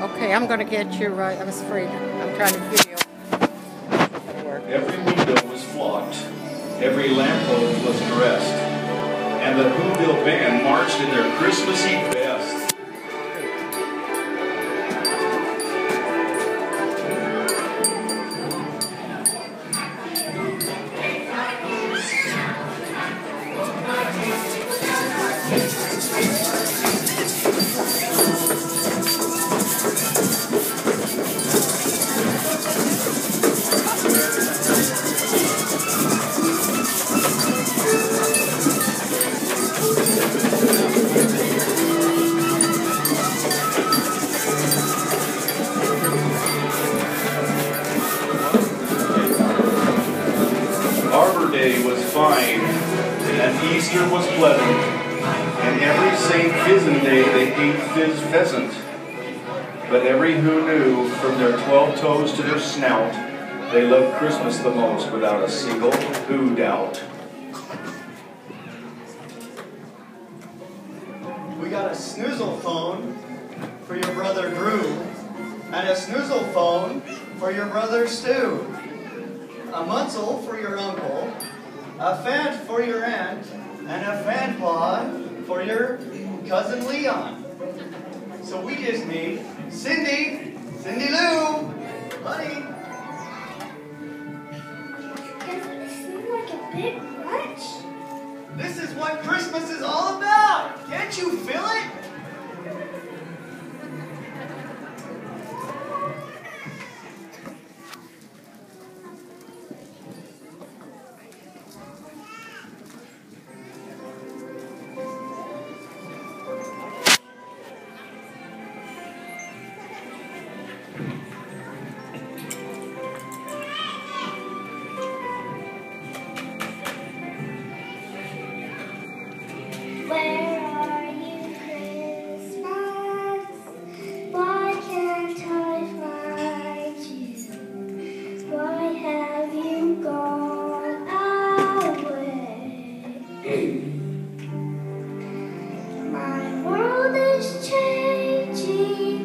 Okay, I'm going to get you right. I'm afraid. I'm trying to video. Every window was flocked, every lamppost was dressed, and the Whoville band marched in their Christmassy best. Arbor Day was fine, and Easter was pleasant, and every St. Fizzin' Day they ate fizz pheasant. But every who knew, from their 12 toes to their snout, they loved Christmas the most without a single who doubt. We got a snoozle phone for your brother Drew, and a snoozle phone for your brother Stu. A munsel for your uncle, a fant for your aunt, and a fanpaw for your cousin Leon. So we just need Cindy Lou, honey. Doesn't this seem like a big lunch? This is what Christmas is all about. Can't you feel it? Where are you, Christmas? Why can't I find you? Why have you gone away? My world is changing.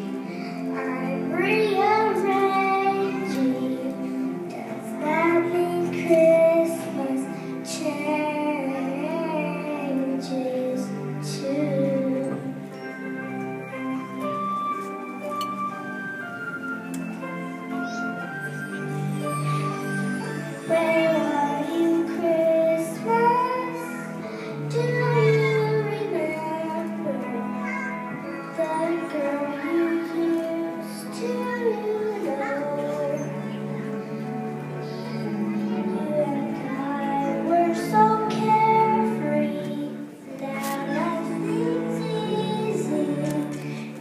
I'm rearranging. Does that mean Christmas changes too? Where are you, Christmas? Do you remember the girl you used to know? You and I were so carefree that nothing's easy.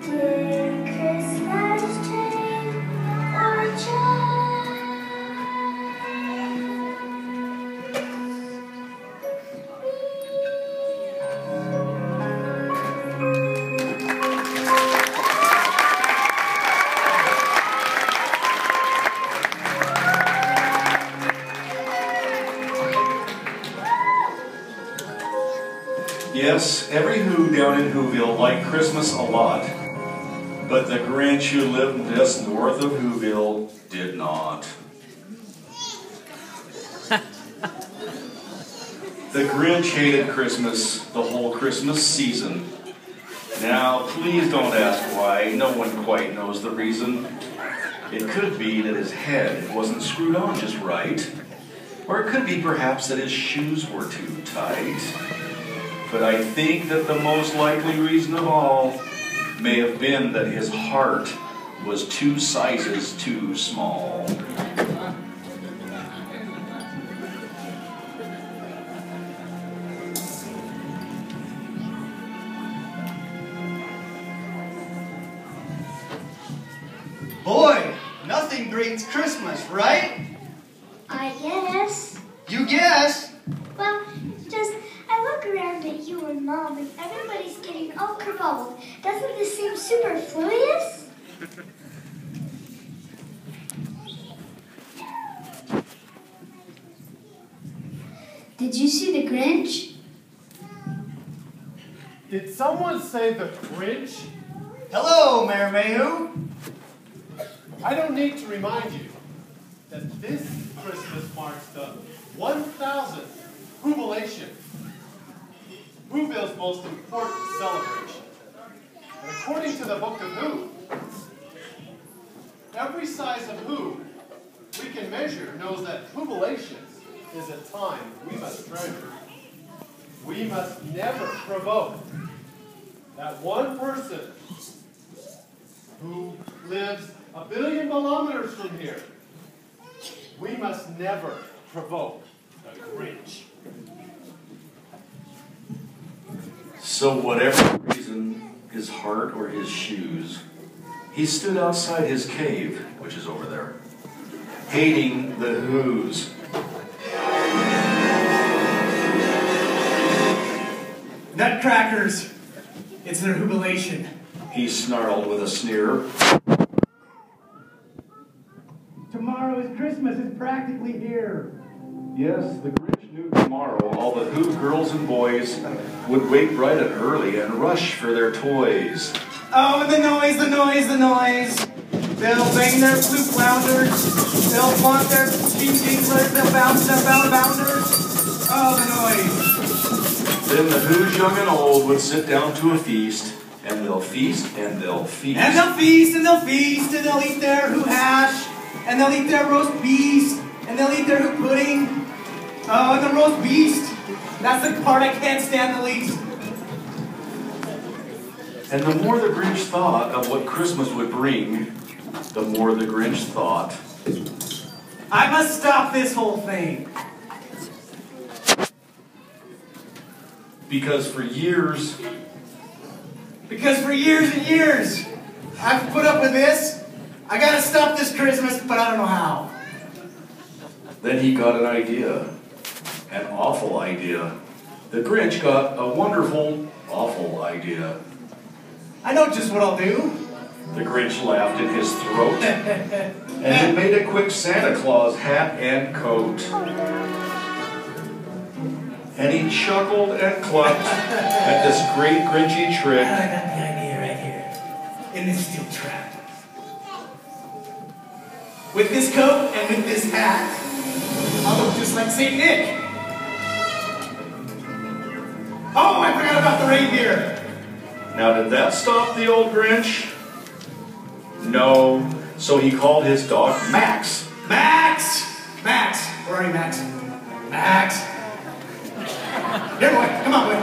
Did Christmas change or just Yes, every Who down in Whoville liked Christmas a lot, but the Grinch who lived just north of Whoville did not. The Grinch hated Christmas the whole Christmas season. Now, please don't ask why. No one quite knows the reason. It could be that his head wasn't screwed on just right. Or it could be perhaps that his shoes were too tight. But I think that the most likely reason of all may have been that his heart was 2 sizes too small. Boy, nothing greets Christmas, right? I guess. You guess. Well, it's just, I look around at you and Mom and everybody's getting all kerfuffled. Doesn't this seem superfluous? Did you see the Grinch? Did someone say the Grinch? Hello, Mayor Mayhew. I don't need to remind you that this Christmas marks the 1000th jubilation, Whoville's most important celebration. And according to the Book of Who, every size of who we can measure knows that jubilation is a time we must treasure. We must never provoke that one person who lives 1 billion kilometers from here. We must never provoke the Grinch. So whatever the reason, his heart or his shoes, he stood outside his cave, which is over there, hating the Who's. Nutcrackers! It's their jubilation. He snarled with a sneer. Tomorrow is Christmas. It's practically here. Yes, the Grinch knew tomorrow all the Who girls and boys would wake bright and early and rush for their toys. Oh, the noise, the noise, the noise. They'll bang their flute flounders. They'll flaunt their cheap jinglers. They'll bounce their bounders. Oh, the noise. Then the Who's young and old would sit down to a feast, and they'll feast, and they'll feast. And they'll feast, and they'll feast, and they'll eat their Who hash, and they'll eat their roast beast, and they'll eat their Who pudding. Oh, and the roast beast. That's the part I can't stand the least. And the more the Grinch thought of what Christmas would bring, the more the Grinch thought, I must stop this whole thing. because for years and years, I've put up with this. I gotta stop this Christmas, but I don't know how. Then he got an idea, an awful idea. The Grinch got a wonderful, awful idea. I know just what I'll do. The Grinch laughed in his throat, and he made a quick Santa Claus hat and coat. And he chuckled and clucked at this great Grinchy trick. I got the idea right here, in this steel trap. With this coat and with this hat, I'll look just like St. Nick. Oh, I forgot about the reindeer. Now, did that stop the old Grinch? No. So he called his dog Max. Max! Max! Where are you, Max? Max! Here, boy. Come on, boy.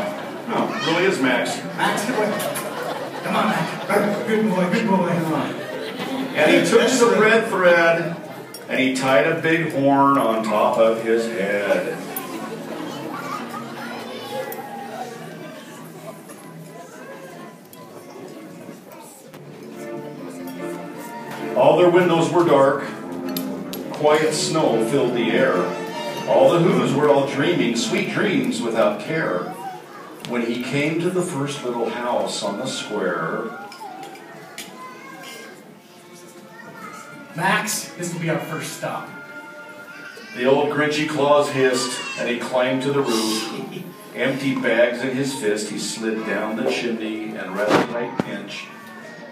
No, it really is Max. Max, here, boy. Come on, Max. Good boy, good boy. Come on. And he took some red thread, and he tied a big horn on top of his head. All their windows were dark. Quiet snow filled the air. All the Who's were all dreaming sweet dreams without care. When he came to the first little house on the square, Max, this will be our first stop. the old Grinchy Claus hissed, and he climbed to the roof. Empty bags in his fist, he slid down the chimney and rather tight pinch.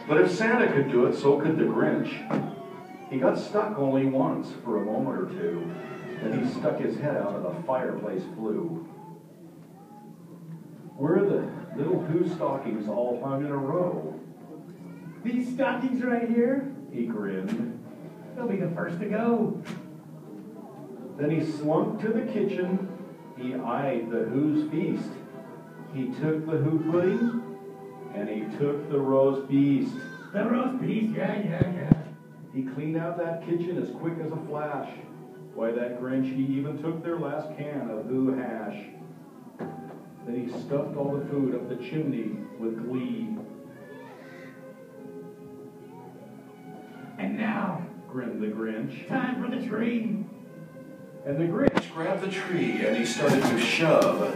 But if Santa could do it, so could the Grinch. He got stuck only once for a moment or two. Then he stuck his head out of the fireplace flue. Where the little Who stockings all hung in a row. These stockings right here, He grinned. they'll be the first to go. Then he slunk to the kitchen. He eyed the Who's feast. He took the Who pudding, and he took the roast beast. The roast beef, yeah. He cleaned out that kitchen as quick as a flash. Why, that Grinch, he even took their last can of Who hash. Then he stuffed all the food up the chimney with glee. And now, Grinned the Grinch. time for the tree. And the Grinch grabbed the tree and he started to shove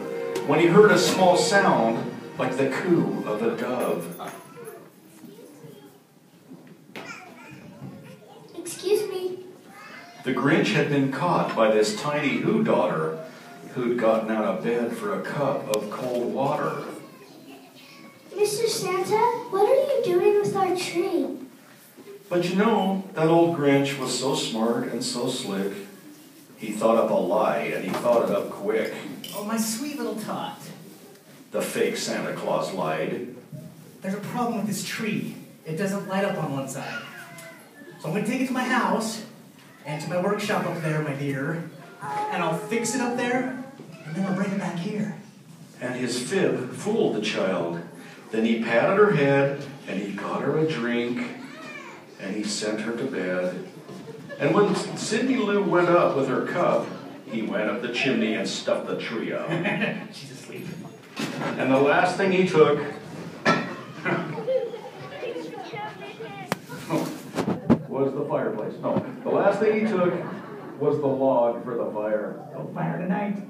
when he heard a small sound like the coo of a dove. Excuse me. The Grinch had been caught by this tiny Who daughter who'd gotten out of bed for a cup of cold water. Mr. Santa, what are you doing with our tree? But you know, that old Grinch was so smart and so slick, he thought up a lie, and he thought it up quick. Oh, my sweet little tot. The fake Santa Claus lied. There's a problem with this tree. It doesn't light up on one side. So I'm going to take it to my house and to my workshop up there, my dear, and I'll fix it up there, and then I'll bring it back here. And his fib fooled the child. Then he patted her head, and he got her a drink, and he sent her to bed. And when Cindy Lou went up with her cup, he went up the chimney and stuffed the tree up. She's asleep. And the last thing he took was the fireplace. No, the last thing he took was the log for the fire. No fire tonight.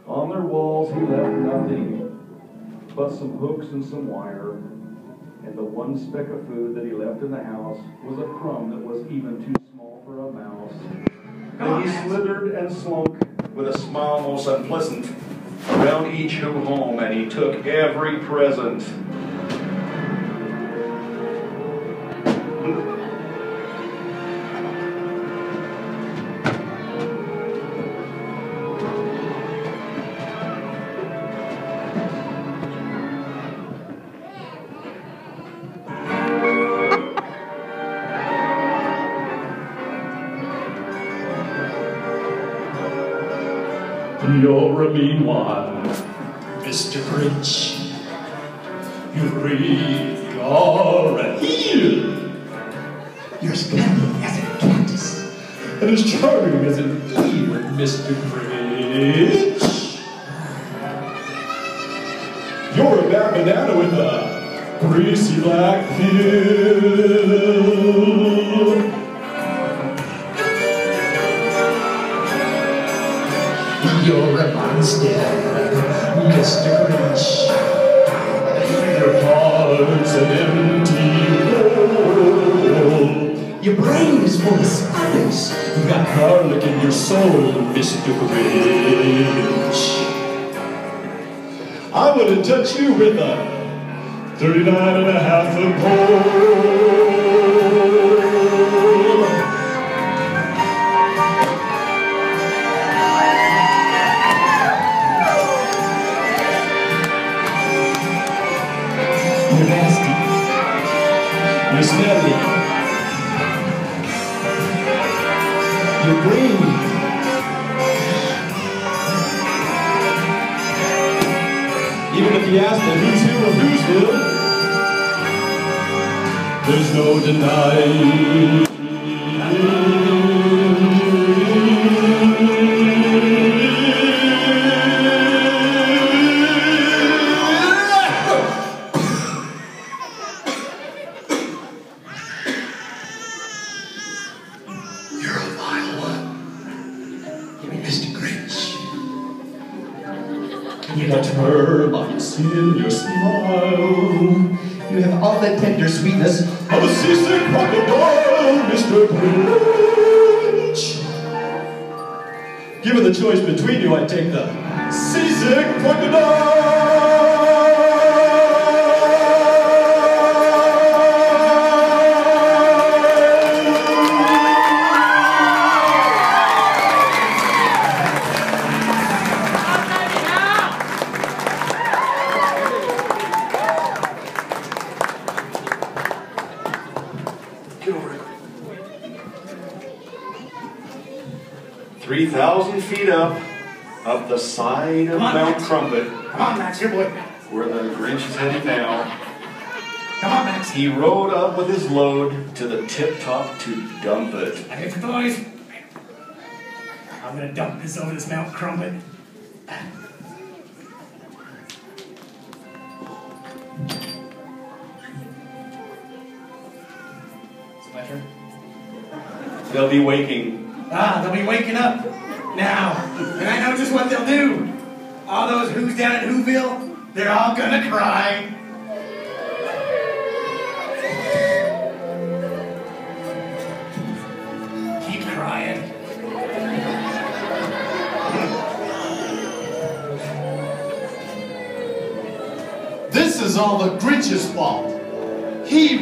On their walls he left nothing but some hooks and some wire. And the one speck of food that he left in the house was a crumb that was even too small for a mouse. Then he slithered and slunk with a smile most unpleasant around each new home, and he took every present. You're a mean one, Mr. Grinch. You really are a heel. You're as cunning as a cactus, and as charming as an eel, Mr. Grinch. You're a bad banana with a greasy black peel. You're a monster, Mr. Grinch. Your heart's an empty hole. Your brain is full of spiders. You've got garlic in your soul, Mr. Grinch. I wouldn't touch you with a 39.5-foot pole. You're nasty. You're smelly. You're green. Even if you ask the who's who of Whoville, there's no denying. You're a vile one, Mr. Grinch. You got termites in your smile. You have all the tender sweetness of a seasick crocodile, Mr. Grinch. Given the choice between you, I'd take the seasick crocodile. Get over it. 3,000 feet up the side of Mount Crumpet, Come on, Max, here, boy. where the Grinch is headed now, Come on, Max. he rode up with his load to the tip top to dump it. I get the boys. I'm gonna dump this over this Mount Crumpet. Is it my turn? They'll be waking. They'll be waking up now. And I know just what they'll do. All those who's down at Whoville, they're all gonna cry. Keep crying. This is all the Grinch's fault. He